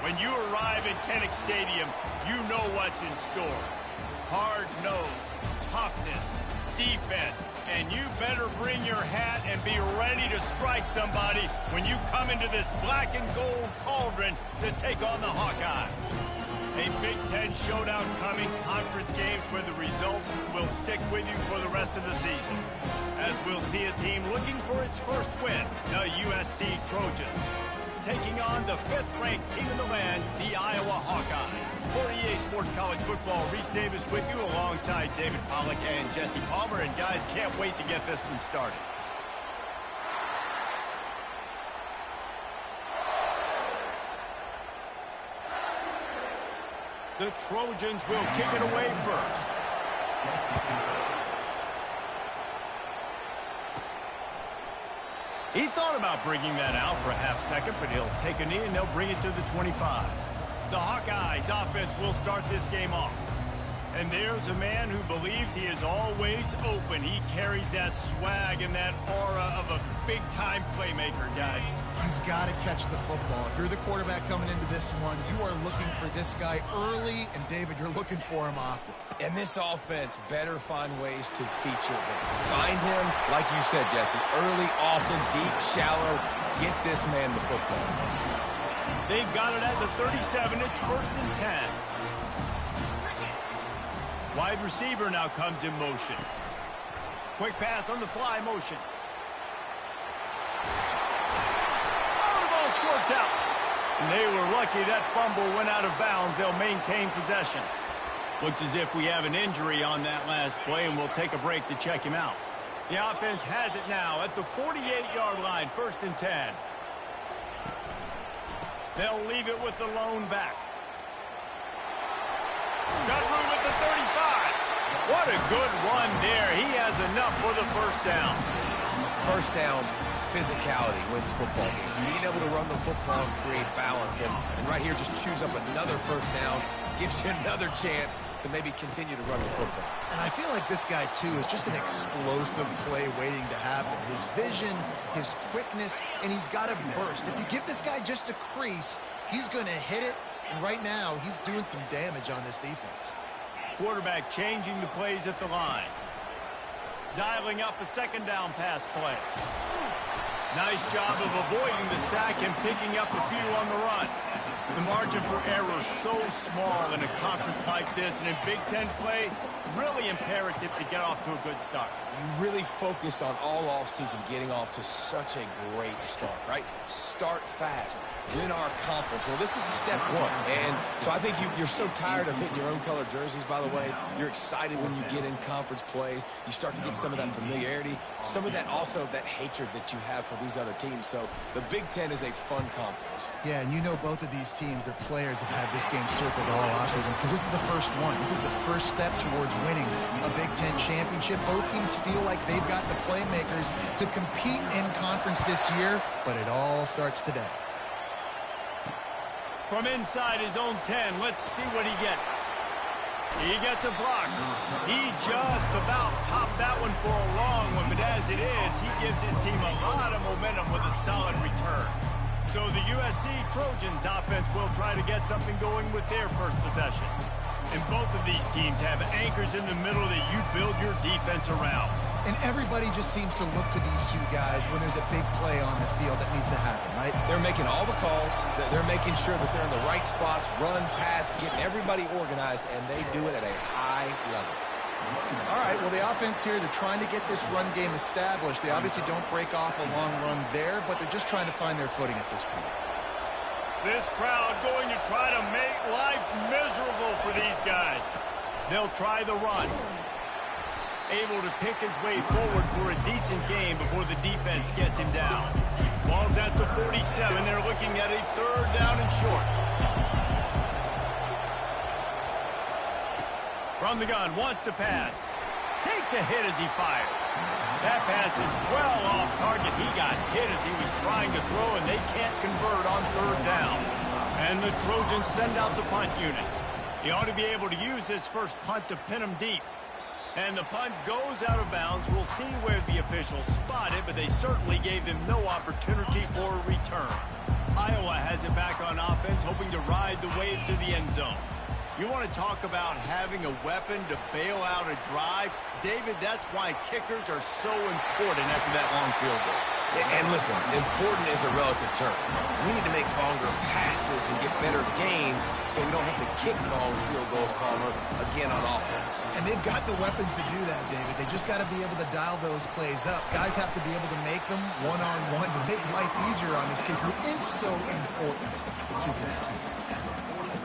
When you arrive at Kinnick Stadium, you know what's in store. Hard nose, toughness, defense, and you better bring your hat and be ready to strike somebody when you come into this black and gold cauldron to take on the Hawkeyes. A Big Ten showdown coming, conference games where the results will stick with you for the rest of the season. As we'll see a team looking for its first win, the USC Trojans, taking on the 5th-ranked team in the land, the Iowa Hawkeyes. For EA Sports College Football, Reese Davis with you alongside David Pollack and Jesse Palmer. And guys, can't wait to get this one started. The Trojans will kick it away first. He thought about bringing that out for a half second, but he'll take a knee and they'll bring it to the 25. The Hawkeyes offense will start this game off. And there's a man who believes he is always open. He carries that swag and that aura of a big-time playmaker, guys. He's got to catch the football. If you're the quarterback coming into this one, you are looking for this guy early, and David, you're looking for him often. And this offense better find ways to feature him. Find him, like you said, Jesse, early, often, deep, shallow. Get this man the football. They've got it at the 37. It's 1st and 10. Wide receiver now comes in motion. Quick pass on the fly motion. Oh, the ball squirts out. And they were lucky that fumble went out of bounds. They'll maintain possession. Looks as if we have an injury on that last play, and we'll take a break to check him out. The offense has it now at the 48-yard line, 1st and 10. They'll leave it with the lone back. Got room at the 35. What a good run there. He has enough for the first down. First down, physicality wins football games. Being able to run the football and create balance. And right here, just choose up another first down. Gives you another chance to maybe continue to run the football. And I feel like this guy, too, is just an explosive play waiting to happen. His vision, his quickness, and he's got to burst. If you give this guy just a crease, he's going to hit it. And right now, he's doing some damage on this defense. Quarterback changing the plays at the line. Dialing up a 2nd down pass play. Nice job of avoiding the sack and picking up a few on the run. The margin for error is so small in a conference like this, and in Big Ten play, really imperative to get off to a good start. You really focus on all offseason getting off to such a great start, right? Start fast. Win our conference. Well, this is step one. And so I think you're so tired of hitting your own color jerseys, by the way. You're excited when you get in conference plays. You start to get some of that familiarity, some of that also that hatred that you have for these other teams. So the Big Ten is a fun conference. Yeah, and you know both of these teams, their players have had this game circled all offseason because this is the first one. This is the first step towards winning a Big Ten championship. Both teams feel like they've got the playmakers to compete in conference this year, but it all starts today. From inside his own 10, let's see what he gets. He gets a block. He just about popped that one for a long one, but as it is, he gives his team a lot of momentum with a solid return. So the USC Trojans offense will try to get something going with their first possession. And both of these teams have anchors in the middle that you build your defense around. And everybody just seems to look to these two guys when there's a big play on the field that needs to happen, right? They're making all the calls. They're making sure that they're in the right spots, run, pass, getting everybody organized, and they do it at a high level. All right, well, the offense here, they're trying to get this run game established. They obviously don't break off a long run there, but they're just trying to find their footing at this point. This crowd going to try to make life miserable for these guys. They'll try the run. Able to pick his way forward for a decent game before the defense gets him down. Ball's at the 47. They're looking at a 3rd down and short. From the gun, wants to pass. Takes a hit as he fires. That pass is well off target. He got hit as he was trying to throw, and they can't convert on 3rd down. And the Trojans send out the punt unit. He ought to be able to use his first punt to pin him deep. And the punt goes out of bounds. We'll see where the officials spot it, but they certainly gave them no opportunity for a return. Iowa has it back on offense, hoping to ride the wave to the end zone. You want to talk about having a weapon to bail out a drive? David, that's why kickers are so important after that long field goal. And listen, important is a relative term. We need to make longer passes and get better gains so we don't have to kick long field goals, Palmer, again on offense. And they've got the weapons to do that, David. They just got to be able to dial those plays up. Guys have to be able to make them one-on-one to make life easier on this kicker, who is so important to this team.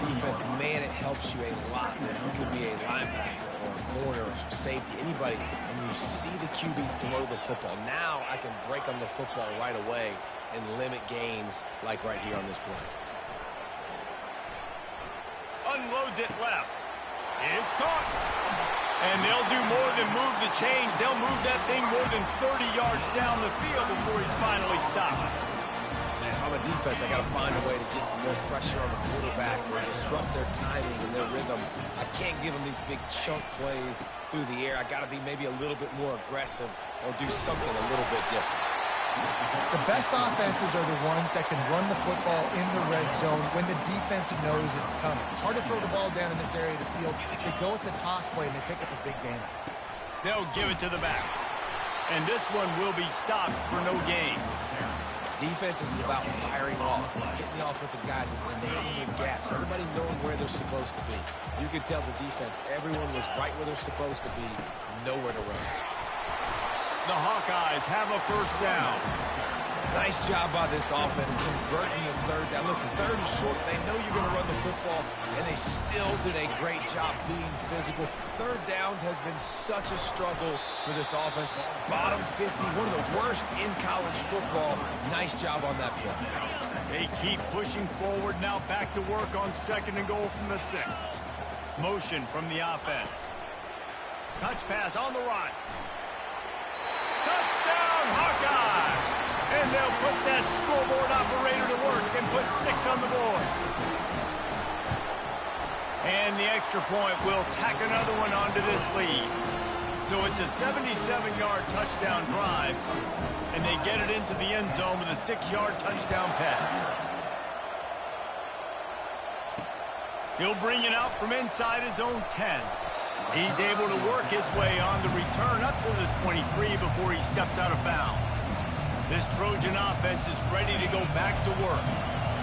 Defense, man, it helps you a lot when you could be a linebacker or a corner or safety, anybody, and you see the QB throw the football. Now I can break on the football right away and limit gains like right here on this play. Unloads it left. It's caught. And they'll do more than move the chains. They'll move that thing more than 30 yards down the field before he's finally stopped. If I'm a defense, I got to find a way to get some more pressure on the quarterback or disrupt their timing and their rhythm. I can't give them these big chunk plays through the air. I got to be maybe a little bit more aggressive or do something a little bit different. The best offenses are the ones that can run the football in the red zone when the defense knows it's coming. It's hard to throw the ball down in this area of the field. They go with the toss play and they pick up a big gain. They'll give it to the back. And this one will be stopped for no gain. Defense is about firing off, hitting the offensive guys and standing in gaps. Everybody knowing where they're supposed to be. You could tell the defense, everyone was right where they're supposed to be, nowhere to run. The Hawkeyes have a first down. Nice job by this offense converting the third down. Listen, third and short, they know you're going to run the football, and they still did a great job being physical. Third downs has been such a struggle for this offense. Bottom 50, one of the worst in college football. Nice job on that play. They keep pushing forward, now back to work on second and goal from the 6. Motion from the offense. Touch pass on the right. Touchdown, Hawkeye! And they'll put that scoreboard operator to work and put 6 on the board. And the extra point will tack another one onto this lead. So it's a 77-yard touchdown drive, and they get it into the end zone with a 6-yard touchdown pass. He'll bring it out from inside his own 10. He's able to work his way on the return up to the 23 before he steps out of bounds. This Trojan offense is ready to go back to work.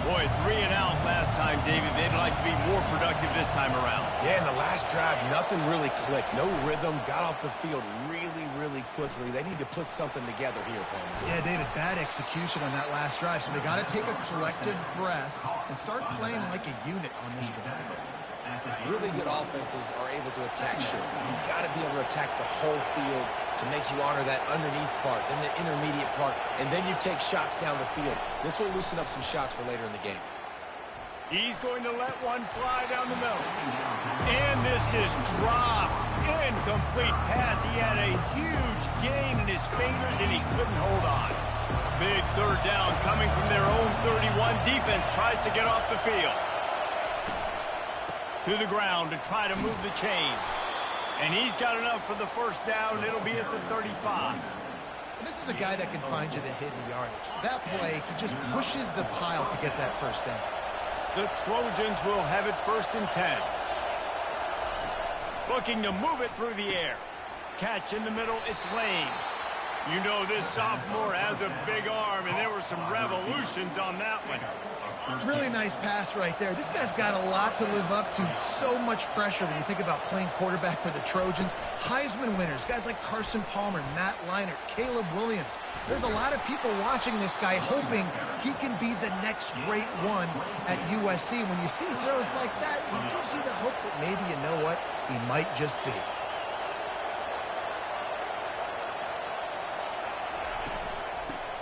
Boy, 3 and out last time, David. They'd like to be more productive this time around. Yeah, in the last drive, nothing really clicked. No rhythm, got off the field really quickly. They need to put something together here, Palmer. Yeah, David, bad execution on that last drive. So they got to take a collective breath and start playing like a unit on this drive. Really good offenses are able to attack short. You've got to be able to attack the whole field to make you honor that underneath part, then the intermediate part, and then you take shots down the field. This will loosen up some shots for later in the game. He's going to let one fly down the middle. And this is dropped. Incomplete pass. He had a huge gain in his fingers, and he couldn't hold on. Big third down coming from their own 31. Defense tries to get off the field. To the ground to try to move the chains. And he's got enough for the first down. It'll be at the 35. And this is a guy that can find you the hidden yardage. That play, he just pushes the pile to get that first down. The Trojans will have it 1st and 10. Looking to move it through the air. Catch in the middle, it's Lane. You know this sophomore has a big arm, and there were some revolutions on that one. Really nice pass right there. This guy's got a lot to live up to. So much pressure when you think about playing quarterback for the Trojans. Heisman winners, guys like Carson Palmer, Matt Leinart, Caleb Williams. There's a lot of people watching this guy hoping he can be the next great one at USC. When you see throws like that, it gives you the hope that maybe, you know what, he might just be.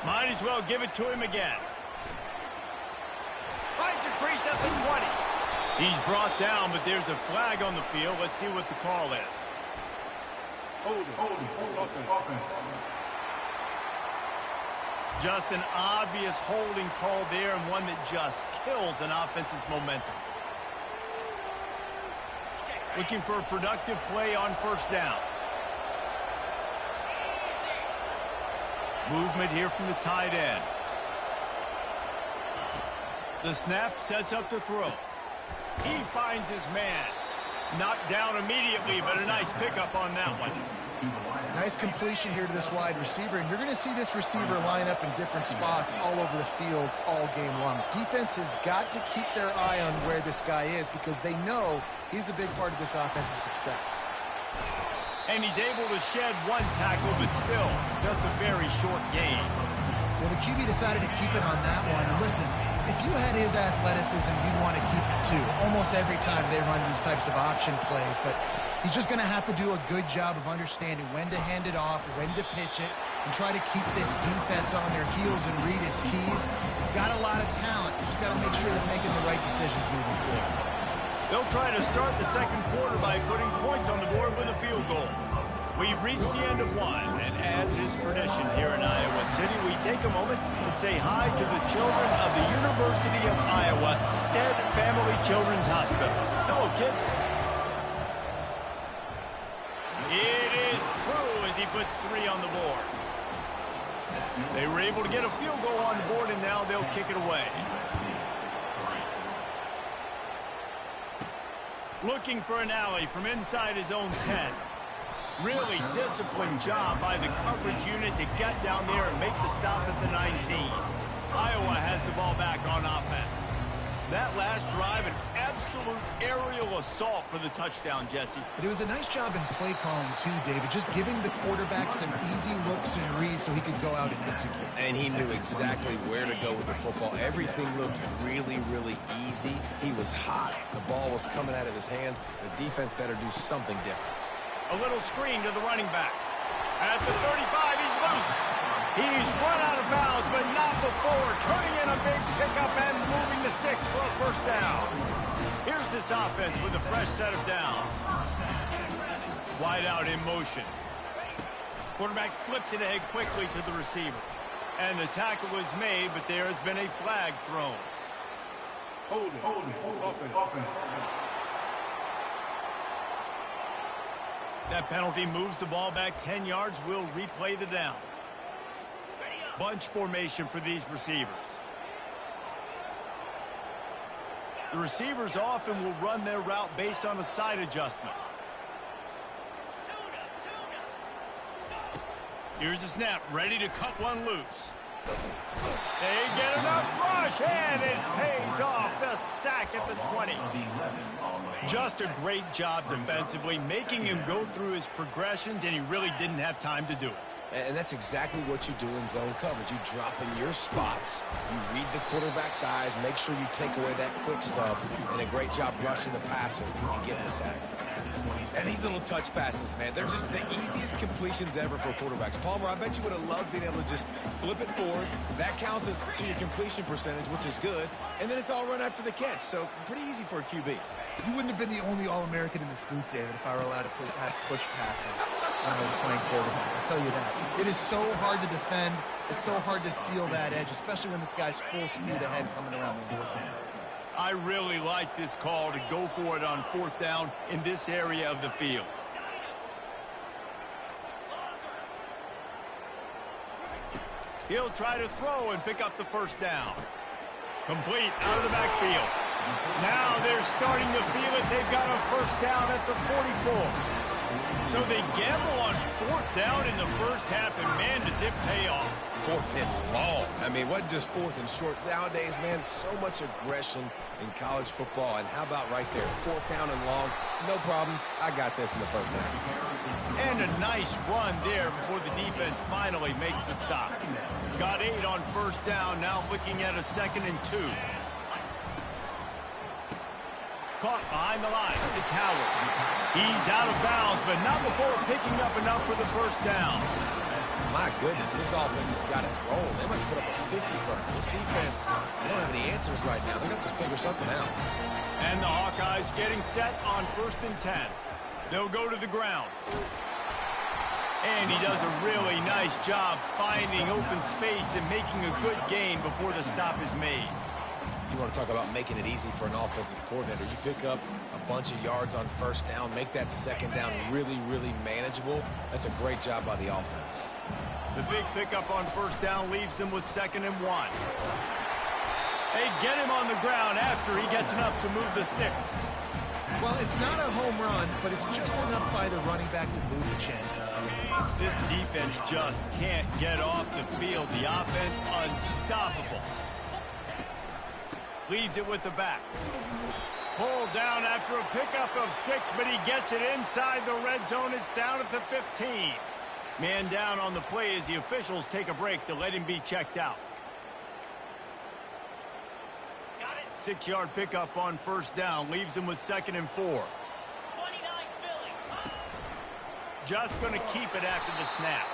Might as well give it to him again. Finds a crease at the 20. He's brought down, but there's a flag on the field. Let's see what the call is. Hold it. Just an obvious holding call there, and one that just kills an offense's momentum. Looking for a productive play on first down. Movement here from the tight end. The snap sets up the throw. He finds his man. Knocked down immediately, but a nice pickup on that one. Nice completion here to this wide receiver, and you're going to see this receiver line up in different spots all over the field all game long. Defense has got to keep their eye on where this guy is because they know he's a big part of this offense's success. And he's able to shed one tackle, but still, just a very short gain. Well, the QB decided to keep it on that one. And listen, if you had his athleticism, you'd want to keep it too. Almost every time they run these types of option plays, but he's just going to have to do a good job of understanding when to hand it off, when to pitch it, and try to keep this defense on their heels and read his keys. He's got a lot of talent. Just got to make sure he's making the right decisions moving forward. They'll try to start the second quarter by putting points on the board with a field goal. We've reached the end of one, and as is tradition here in Iowa City, we take a moment to say hi to the children of the University of Iowa Stead Family Children's Hospital. Hello, kids. It is true as he puts 3 on the board. They were able to get a field goal on the board, and now they'll kick it away. Looking for an alley from inside his own 10. Really disciplined job by the coverage unit to get down there and make the stop at the 19. Iowa has the ball back on offense. That last drive, an absolute aerial assault for the touchdown, Jesse. But it was a nice job in play calling too, David, just giving the quarterback some easy looks and reads so he could go out and execute. And he knew exactly where to go with the football. Everything looked really, really easy. He was hot. The ball was coming out of his hands. The defense better do something different. A little screen to the running back. At the 35, he's loose. He's run out of bounds, but not before turning in a big pickup and moving the sticks for a first down. Here's this offense with a fresh set of downs. Wide out in motion. Quarterback flips it ahead quickly to the receiver. And the tackle was made, but there has been a flag thrown. Hold it. Offense. That penalty moves the ball back 10 yards. We'll replay the down. Bunch formation for these receivers. The receivers often will run their route based on a side adjustment. Here's the snap, ready to cut one loose. They get enough rush, and it pays off. The sack at the 20. Just a great job defensively, making him go through his progressions, and he really didn't have time to do it. And that's exactly what you do in zone coverage. You drop in your spots. You read the quarterback's eyes, make sure you take away that quick stuff, and a great job rushing the passer and getting the sack. And these little touch passes, man, they're just the easiest completions ever for quarterbacks. Palmer, I bet you would have loved being able to just flip it forward. That counts as to your completion percentage, which is good. And then it's all run after the catch, so pretty easy for a QB. You wouldn't have been the only All-American in this booth, David, if I were allowed to have push passes when I was playing quarterback. I'll tell you that. It is so hard to defend. It's so hard to seal that edge, especially when this guy's full speed ahead coming around the inside. I really like this call to go for it on 4th down in this area of the field. He'll try to throw and pick up the first down. Complete out of the backfield. Now they're starting to feel it. They've got a first down at the 44. So they gamble on 4th down in the first half, and man, does it pay off. 4th and long. I mean, it wasn't just 4th and short. Nowadays, man, so much aggression in college football. And how about right there? 4th down and long. No problem. I got this in the first half. And a nice run there before the defense finally makes the stop. Got 8 on first down. Now looking at a 2nd and 2. Caught behind the line. It's Howard. He's out of bounds, but not before picking up enough for the first down. My goodness, this offense has got it rolling. They might put up a 50 burn. This defense, they don't have any answers right now. They're going to just figure something out. And the Hawkeyes getting set on 1st and 10. They'll go to the ground. And he does a really nice job finding open space and making a good gain before the stop is made. You want to talk about making it easy for an offensive coordinator. You pick up a bunch of yards on first down, make that second down really, really manageable. That's a great job by the offense. The big pickup on first down leaves them with 2nd and 1. They get him on the ground after he gets enough to move the sticks. Well, it's not a home run, but it's just enough by the running back to move the chains. This defense just can't get off the field. The offense unstoppable. Leaves it with the back. Pulled down after a pickup of 6, but he gets it inside the red zone. It's down at the 15. Man down on the play as the officials take a break to let him be checked out. 6-yard pickup on first down. Leaves him with 2nd and 4. Just going to keep it after the snap.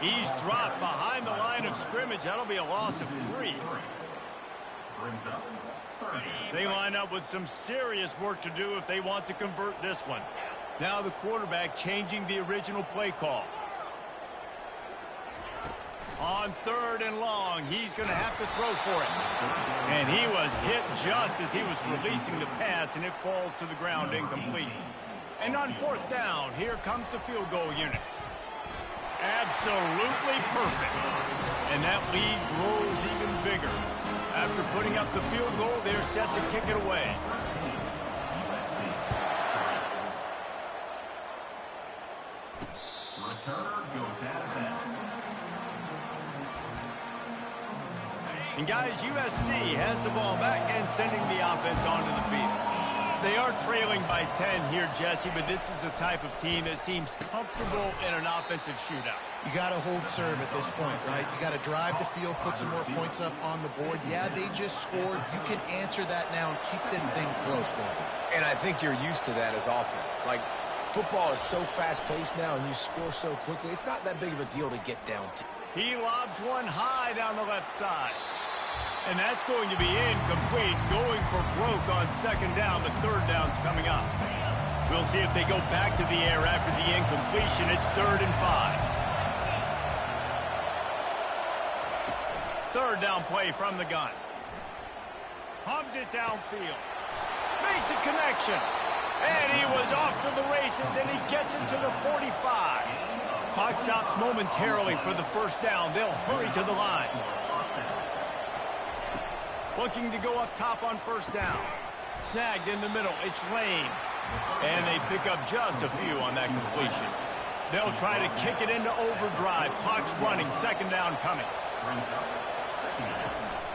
He's dropped behind the line of scrimmage. That'll be a loss of 3. They line up with some serious work to do if they want to convert this one. Now the quarterback changing the original play call. On 3rd and long, he's going to have to throw for it. And he was hit just as he was releasing the pass, and it falls to the ground incomplete. And on 4th down, here comes the field goal unit. Absolutely perfect. And that lead grows even bigger. After putting up the field goal, they're set to kick it away. Returner goes out of bounds. And guys, USC has the ball back and sending the offense onto the field. They are trailing by 10 here, Jesse, but this is the type of team that seems comfortable in an offensive shootout. You got to hold serve at this point, right? You got to drive the field, put some more points up on the board. Yeah, they just scored. You can answer that now and keep this thing close, David. And I think you're used to that as offense. Like, football is so fast-paced now and you score so quickly, it's not that big of a deal to get down to. He lobs one high down the left side. And that's going to be incomplete, going for broke on 2nd down, but 3rd down's coming up. We'll see if they go back to the air after the incompletion. It's 3rd and 5. 3rd down play from the gun. Hubs it downfield. Makes a connection. And he was off to the races, and he gets it to the 45. Clock stops momentarily for the 1st down. They'll hurry to the line. Looking to go up top on 1st down. Snagged in the middle. It's Lane. And they pick up just a few on that completion. They'll try to kick it into overdrive. Clock's running. 2nd down coming.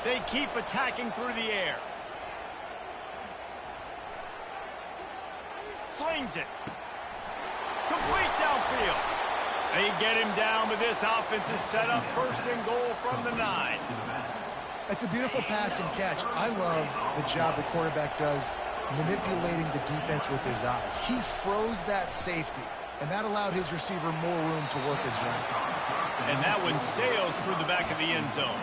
They keep attacking through the air. Slings it. Complete downfield. They get him down, but this offense is set up 1st and goal from the 9. It's a beautiful pass and catch. I love the job the quarterback does manipulating the defense with his eyes. He froze that safety, and that allowed his receiver more room to work his route. And that one sails through the back of the end zone.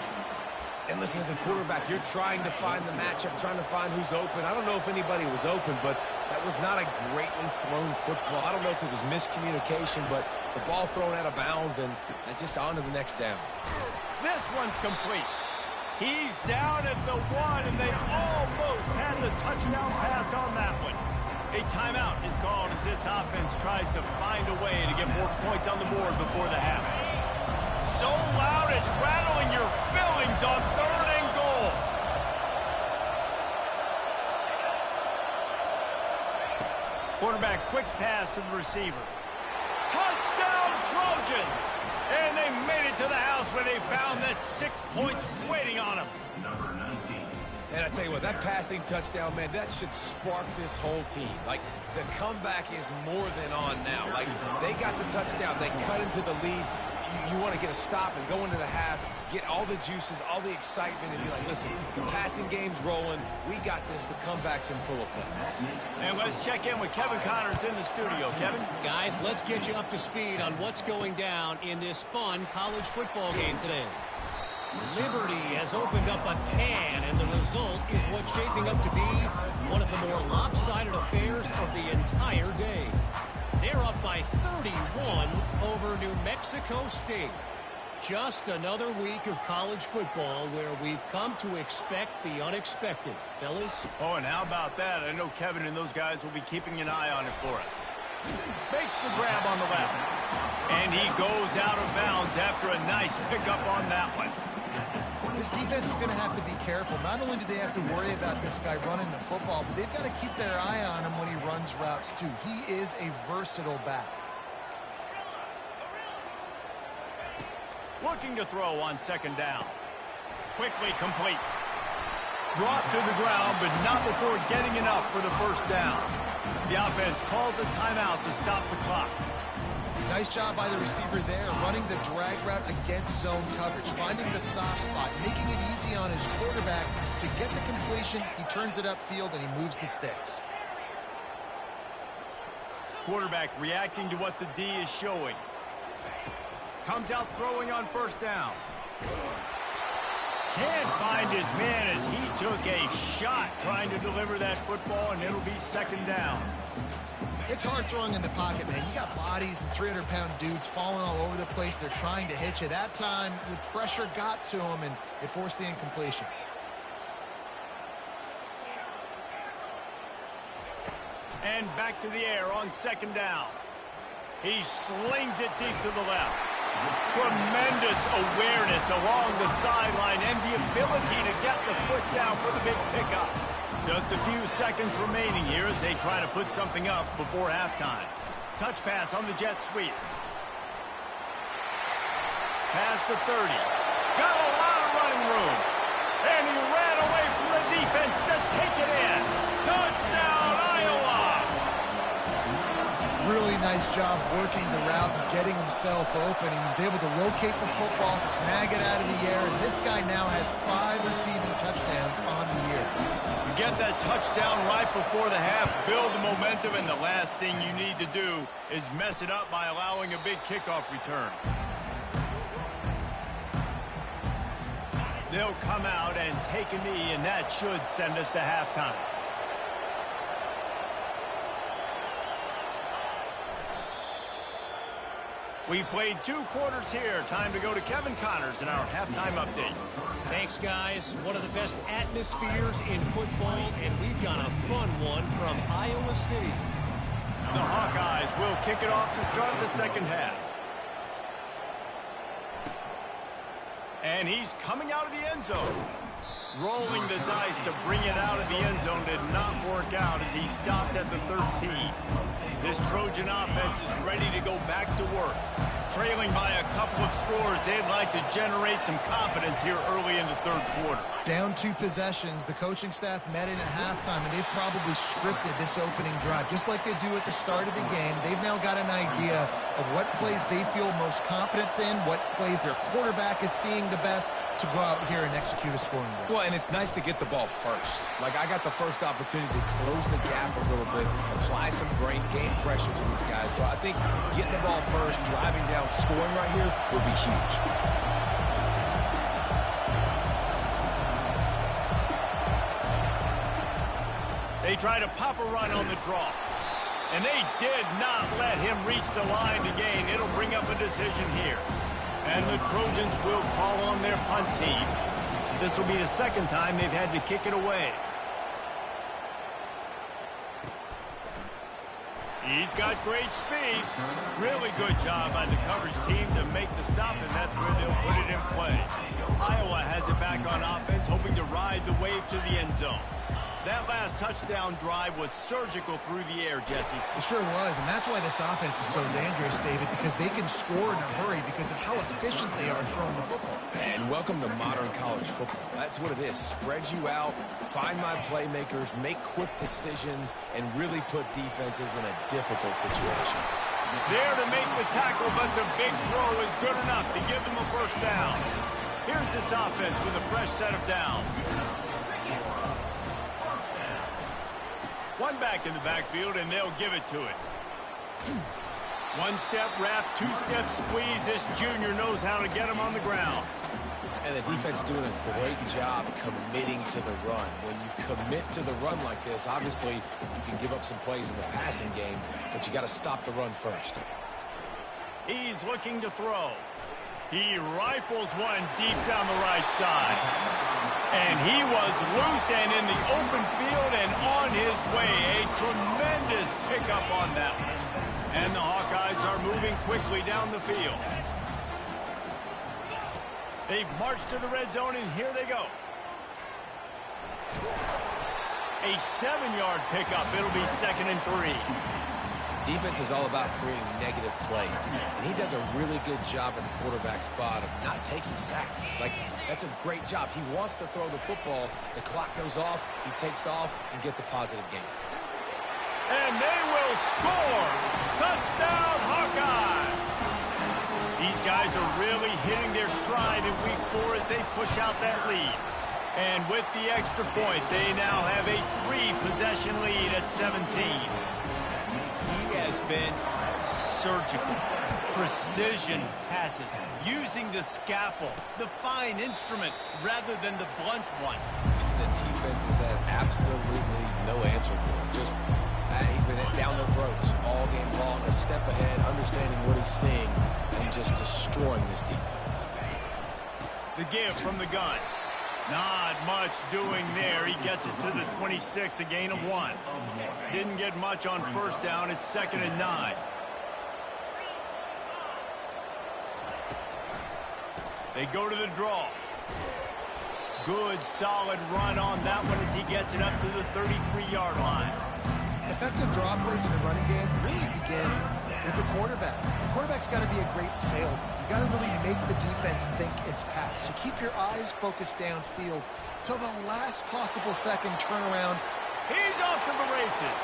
And listen, as a quarterback, you're trying to find the matchup, trying to find who's open. I don't know if anybody was open, but that was not a greatly thrown football. I don't know if it was miscommunication, but the ball thrown out of bounds and just on to the next down. This one's complete. He's down at the 1, and they almost had the touchdown pass on that one. A timeout is called as this offense tries to find a way to get more points on the board before the half. So loud it's rattling your fillings on 3rd and goal. Quarterback quick pass to the receiver. Touchdown Trojans! And they made it to the house where they found that 6 points waiting on them. Number 19. And I tell you what, that passing touchdown, man, that should spark this whole team. Like, the comeback is more than on now. Like, they got the touchdown. They cut into the lead. You want to get a stop and go into the half, get all the juices, all the excitement, and be like, listen, the passing game's rolling. We got this. The comeback's in full effect. And let's check in with Kevin Connors in the studio. Kevin? Guys, let's get you up to speed on what's going down in this fun college football game today. Liberty has opened up a can, and the result is what's shaping up to be one of the more lopsided affairs of the entire day. They're up by 31 over New Mexico State. Just another week of college football where we've come to expect the unexpected. Fellas? Oh, and how about that? I know Kevin and those guys will be keeping an eye on it for us. Makes the grab on the left. And he goes out of bounds after a nice pickup on that one. This defense is going to have to be careful. Not only do they have to worry about this guy running the football, but they've got to keep their eye on him when he runs routes too. He is a versatile back. Looking to throw on second down. Quickly complete. Brought to the ground, but not before getting enough for the first down. The offense calls a timeout to stop the clock. Nice job by the receiver there, running the drag route against zone coverage, finding the soft spot, making it easy on his quarterback to get the completion. He turns it upfield, and he moves the sticks. Quarterback reacting to what the D is showing. Comes out throwing on first down. Can't find his man as he took a shot trying to deliver that football, and it'll be second down. It's hard throwing in the pocket, man. You got bodies and 300-pound dudes falling all over the place. They're trying to hit you. That time, the pressure got to him, and it forced the incompletion. And back to the air on second down. He slings it deep to the left. Tremendous awareness along the sideline and the ability to get the foot down for the big pickup. Just a few seconds remaining here as they try to put something up before halftime. Touch pass on the jet sweep. Past the 30. Got a lot of running room. And he ran away from the defense to take it in. Touchdown, Iowa! Really nice job working the route and getting himself open. He was able to locate the football, snag it out of the air, and this guy now has 5 receiving touchdowns on the year. You get that touchdown right before the half, build the momentum, and the last thing you need to do is mess it up by allowing a big kickoff return. They'll come out and take a knee, and that should send us to halftime. We've played 2 quarters here. Time to go to Kevin Connors in our halftime update. Thanks, guys. One of the best atmospheres in football, and we've got a fun one from Iowa City. The Hawkeyes will kick it off to start the second half. And he's coming out of the end zone. Rolling the dice to bring it out of the end zone did not work out as he stopped at the 13. This Trojan offense is ready to go back to work. Trailing by a couple of scores, they'd like to generate some confidence here early in the third quarter. Down 2 possessions, the coaching staff met in at halftime, and they've probably scripted this opening drive. Just like they do at the start of the game, they've now got an idea of what plays they feel most confident in, what plays their quarterback is seeing the best to go out here and execute a scoring drive. Well, and it's nice to get the ball first. Like, I got the first opportunity to close the gap a little bit, apply some great game pressure to these guys. So I think getting the ball first, driving down, scoring right here will be huge. They try to pop a run on the draw. And they did not let him reach the line to gain. It'll bring up a decision here. And the Trojans will call on their punt team. This will be the second time they've had to kick it away. He's got great speed. Really good job by the coverage team to make the stop, and that's where they'll put it in play. Iowa has it back on offense, hoping to ride the wave to the end zone. That last touchdown drive was surgical through the air, Jesse. It sure was, and that's why this offense is so dangerous, David, because they can score in a hurry because of how efficient they are throwing the football. And welcome to modern college football. That's what it is. Spread you out, find my playmakers, make quick decisions, and really put defenses in a difficult situation. There to make the tackle, but the big throw is good enough to give them a first down. Here's this offense with a fresh set of downs. One back in the backfield, and they'll give it to it. One-step wrap, two-step squeeze. This junior knows how to get him on the ground. And the defense doing a great job committing to the run. When you commit to the run like this, obviously you can give up some plays in the passing game, but you got to stop the run first. He's looking to throw. He rifles one deep down the right side. And he was loose and in the open field and on his way. A tremendous pickup on that one. And the Hawkeyes are moving quickly down the field. They've marched to the red zone, and here they go. A 7-yard pickup. It'll be 2nd and 3. Defense is all about creating negative plays, and he does a really good job at the quarterback spot of not taking sacks. Like, that's a great job. He wants to throw the football. The clock goes off. He takes off and gets a positive gain. And they will score. Touchdown, Hawkeye. These guys are really hitting their stride in week 4 as they push out that lead. And with the extra point, they now have a 3-possession lead at 17. He has been surgical. Precision passes, using the scalpel, the fine instrument, rather than the blunt one. The defense has had absolutely no answer for him. Just, he's been down their throats all game long, a step ahead, understanding what he's seeing, and just destroying this defense. The give from the gun. Not much doing there. He gets it to the 26, a gain of 1. Didn't get much on first down. It's 2nd and 9. They go to the draw. Good, solid run on that one as he gets it up to the 33-yard line. Effective draw plays in the running game really begin with the quarterback. The quarterback's got to be a great salesman. You got to really make the defense think it's pass. You keep your eyes focused downfield till the last possible second turnaround. He's off to the races.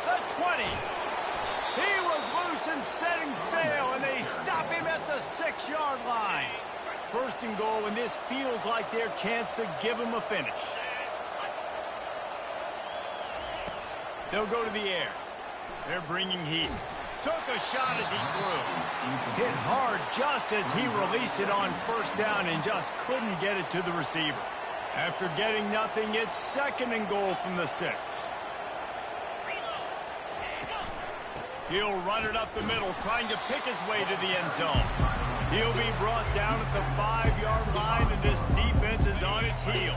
The 20. He was loose and setting sail, and they stop him at the 6-yard line. 1st and goal, and this feels like their chance to give him a finish. They'll go to the air. They're bringing heat. Took a shot as he threw. Hit hard just as he released it on first down and just couldn't get it to the receiver. After getting nothing, it's 2nd and goal from the 6. He'll run it up the middle, trying to pick his way to the end zone. He'll be brought down at the 5-yard line, and this defense is on its heels.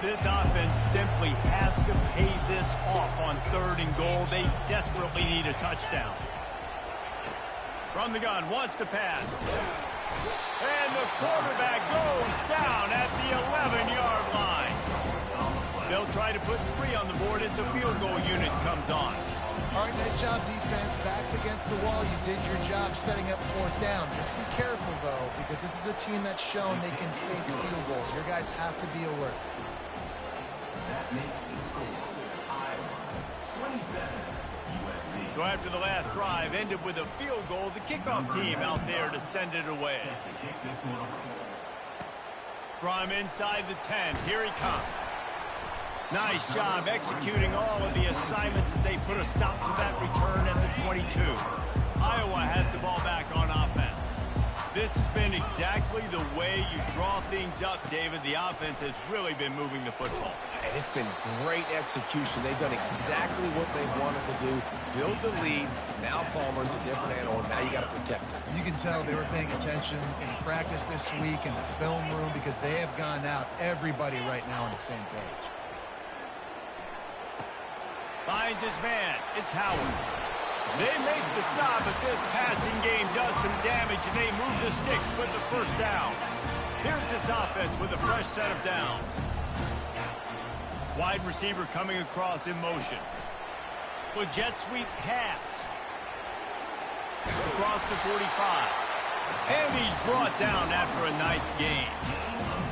This offense simply has to pay this off on 3rd and goal. They desperately need a touchdown. From the gun, wants to pass. And the quarterback goes down at the 11-yard line. They'll try to put 3 on the board as the field goal unit comes on. All right, nice job, defense. Backs against the wall. You did your job setting up 4th down. Just be careful, though, because this is a team that's shown they can fake field goals. Your guys have to be alert. That makes the score Iowa 27, USC. So after the last drive ended with a field goal, the kickoff team out there to send it away. Set to kick this one off. From inside the 10, here he comes. Nice job executing all of the assignments as they put a stop to that return at the 22. Iowa has the ball back on offense. This has been exactly the way you draw things up, David. The offense has really been moving the football. And it's been great execution. They've done exactly what they wanted to do. Build the lead. Now Palmer's a different animal. Now you got to protect him. You can tell they were paying attention in practice this week in the film room because they have gone out, everybody right now on the same page. Finds his man. It's Howard. They make the stop, but this passing game does some damage, and they move the sticks with the 1st down. Here's this offense with a fresh set of downs. Wide receiver coming across in motion. The jet sweep pass. Across the 45. And he's brought down after a nice gain.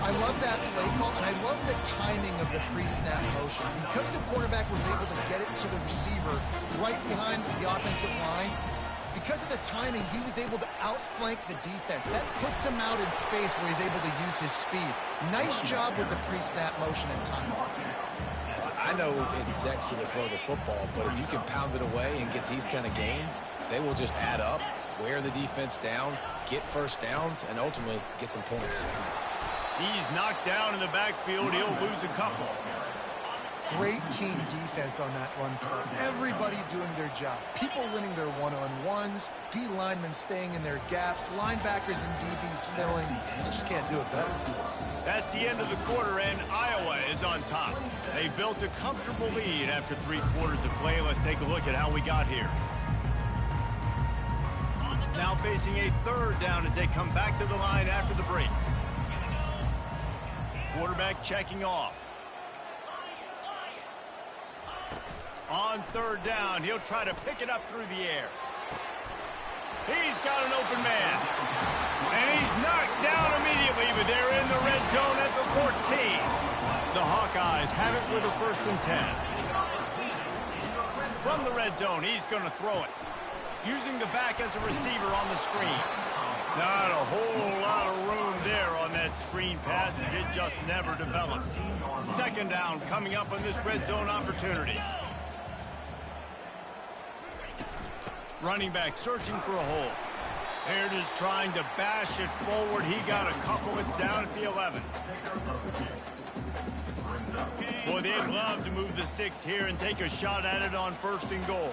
I love that play call, and I love the timing of the pre-snap motion. Because the quarterback was able to get it to the receiver right behind the offensive line, because of the timing, he was able to outflank the defense. That puts him out in space where he's able to use his speed. Nice job with the pre-snap motion and timing. I know it's sexy to throw the football, but if you can pound it away and get these kind of gains, they will just add up, wear the defense down, get 1st downs, and ultimately get some points. He's knocked down in the backfield. He'll lose a couple. Great team defense on that run play. Everybody doing their job. People winning their one-on-ones, seams, D linemen staying in their gaps, linebackers and DBs filling. They just can't do it better. That's the end of the quarter, and Iowa is on top. They built a comfortable lead after 3 quarters of play. Let's take a look at how we got here. Now facing a 3rd down as they come back to the line after the break. Quarterback checking off. On 3rd down, he'll try to pick it up through the air. He's got an open man. And he's knocked down immediately, but they're in the red zone at the 14. The Hawkeyes have it with a 1st and 10. From the red zone, he's going to throw it. Using the back as a receiver on the screen. Not a whole lot of room there on that screen pass as it just never developed. 2nd down coming up on this red zone opportunity. Running back searching for a hole. They're just trying to bash it forward. He got a couple. It's down at the 11. Boy, they'd love to move the sticks here and take a shot at it on 1st and goal.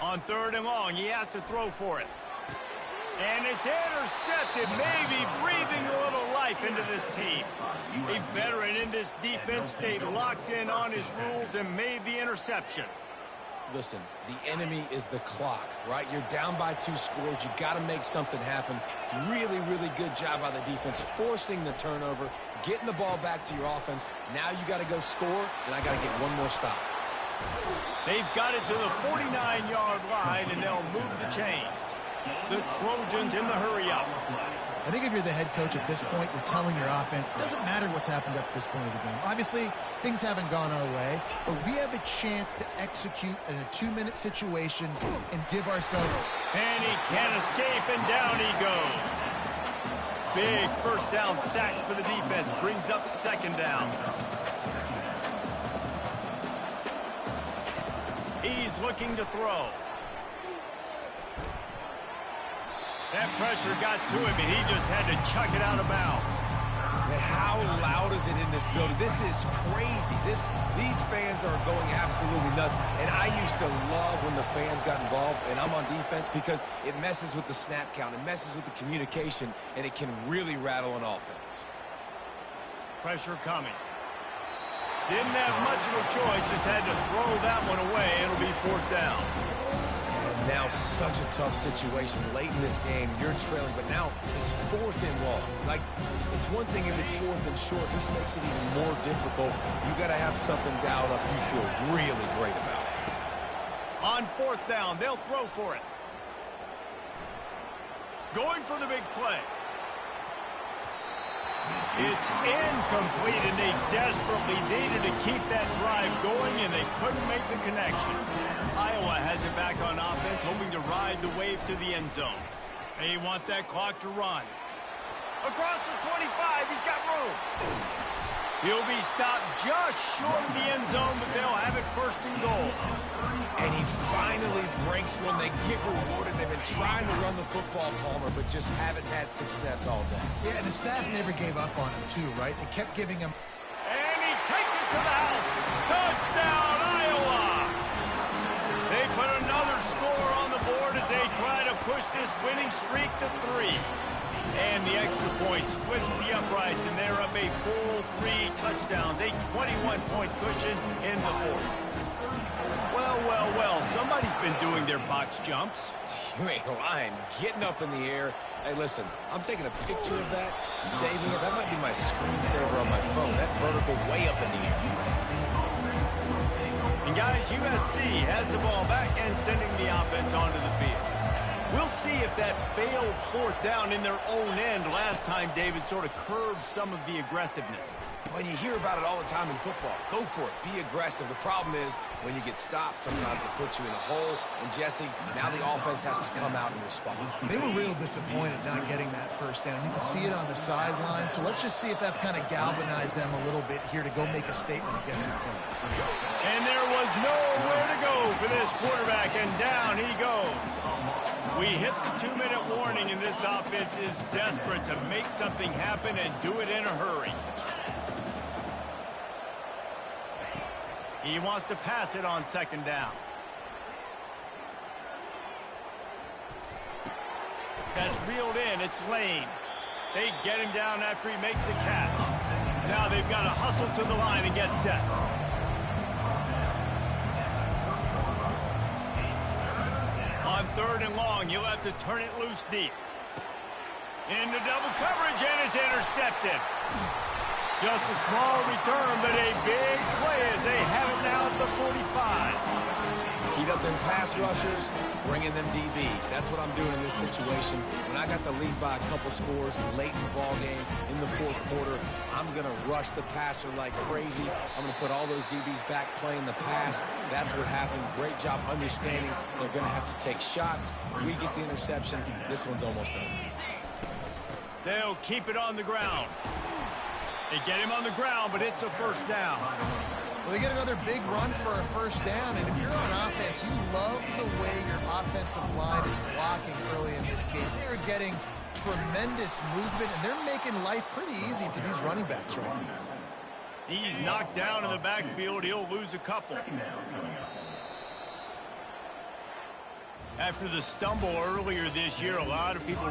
On 3rd and long, he has to throw for it. And it's intercepted, maybe breathing a little life into this team. A veteran in this defense stayed locked in on his rules and made the interception. Listen, the enemy is the clock, right? You're down by 2 scores. You got to make something happen. Really, really good job by the defense, forcing the turnover, getting the ball back to your offense. Now you got to go score, and I got to get one more stop. They've got it to the 49-yard line, and they'll move the chains. The Trojans in the hurry-up. I think if you're the head coach at this point, you're telling your offense, it doesn't matter what's happened up to this point of the game. Obviously, things haven't gone our way, but we have a chance to execute in a 2-minute situation and give ourselves... And he can't escape, and down he goes. Big 1st down sack for the defense. Brings up 2nd down. He's looking to throw. That pressure got to him, and he just had to chuck it out of bounds. And how loud is it in this building? This is crazy. These fans are going absolutely nuts. And I used to love when the fans got involved, and I'm on defense because it messes with the snap count. It messes with the communication, and it can really rattle an offense. Pressure coming. Didn't have much of a choice, just had to throw that one away. It'll be 4th down. And now such a tough situation. Late in this game, you're trailing, but now it's 4th and long. Like, it's one thing if it's 4th and short. This makes it even more difficult. You got to have something dialed up you feel really great about. On 4th down, they'll throw for it. Going for the big play. It's incomplete, and they desperately needed to keep that drive going, and they couldn't make the connection. Iowa has it back on offense, hoping to ride the wave to the end zone. They want that clock to run. Across the 25, he's got room. He'll be stopped just short of the end zone, but they'll have it 1st and goal. And he finally breaks one. They get rewarded. They've been trying to run the football, Palmer, but just haven't had success all day. Yeah, and the staff never gave up on him, too, right? They kept giving him... And he takes it to the house. Touchdown, Iowa! They put another score on the board as they try to push this winning streak to 3. And the extra point splits the uprights, and they're up a full 3 touchdowns, a 21-point cushion in the 4th. Well, well, well, somebody's been doing their box jumps. You ain't lying. Getting up in the air. Hey, listen, I'm taking a picture of that, saving it. That might be my screensaver on my phone. That vertical way up in the air. And guys, USC has the ball back and sending the offense onto the field. We'll see if that failed 4th down in their own end last time, David, sort of curbed some of the aggressiveness. Well, you hear about it all the time in football. Go for it. Be aggressive. The problem is when you get stopped, sometimes it puts you in a hole. And, Jesse, now the offense has to come out and respond. They were real disappointed not getting that 1st down. You can see it on the sideline. So let's just see if that's kind of galvanized them a little bit here to go make a statement against his points. And there was nowhere to go for this quarterback, and down he goes. We hit the 2-minute warning, and this offense is desperate to make something happen and do it in a hurry. He wants to pass it on second down. That's reeled in. It's Lane. They get him down after he makes the catch. Now they've got to hustle to the line and get set. On 3rd and long, you'll have to turn it loose deep. Into double coverage, and it's intercepted. Just a small return, but a big play as they have it now at the 45. Heat up them pass rushers, bring in them DBs. That's what I'm doing in this situation. When I got the lead by a couple scores late in the ball game, in the 4th quarter, I'm going to rush the passer like crazy. I'm going to put all those DBs back playing the pass. That's what happened. Great job understanding they're going to have to take shots. We get the interception. This one's almost over. They'll keep it on the ground. They get him on the ground, but it's a first down. Well, they get another big run for a first down, and if you're on offense, you love the way your offensive line is blocking early in this game. They're getting tremendous movement, and they're making life pretty easy for these running backs right now. He's knocked down in the backfield. He'll lose a couple. After the stumble earlier this year, a lot of people